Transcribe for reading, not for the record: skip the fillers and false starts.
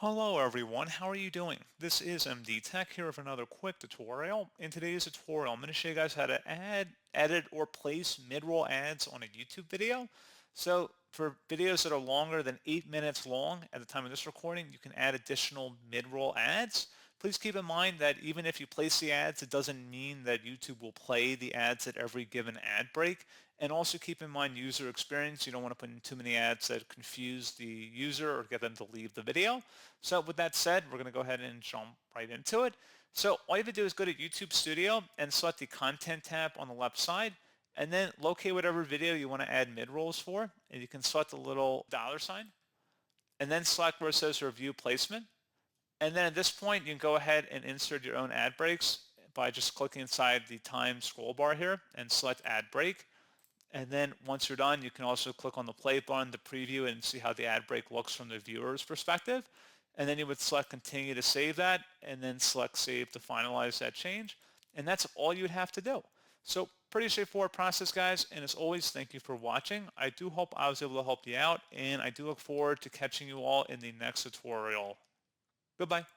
Hello everyone, how are you doing? This is MD Tech here with another quick tutorial. In today's tutorial, I'm going to show you guys how to add, edit, or place mid-roll ads on a YouTube video. So for videos that are longer than 8 minutes long at the time of this recording, you can add additional mid-roll ads. Please keep in mind that even if you place the ads, it doesn't mean that YouTube will play the ads at every given ad break. And also keep in mind user experience. You don't want to put in too many ads that confuse the user or get them to leave the video. So with that said, we're going to go ahead and jump right into it. So all you have to do is go to YouTube Studio and select the Content tab on the left side, and then locate whatever video you want to add mid-rolls for. And you can select the little dollar sign, and then select where it says Review Placement. And then at this point, you can go ahead and insert your own ad breaks by just clicking inside the time scroll bar here and select Ad Break. And then once you're done, you can also click on the play button to preview and see how the ad break looks from the viewer's perspective. And then you would select continue to save that and then select save to finalize that change. And that's all you'd have to do. So pretty straightforward process, guys. And as always, thank you for watching. I do hope I was able to help you out, and I do look forward to catching you all in the next tutorial. Goodbye.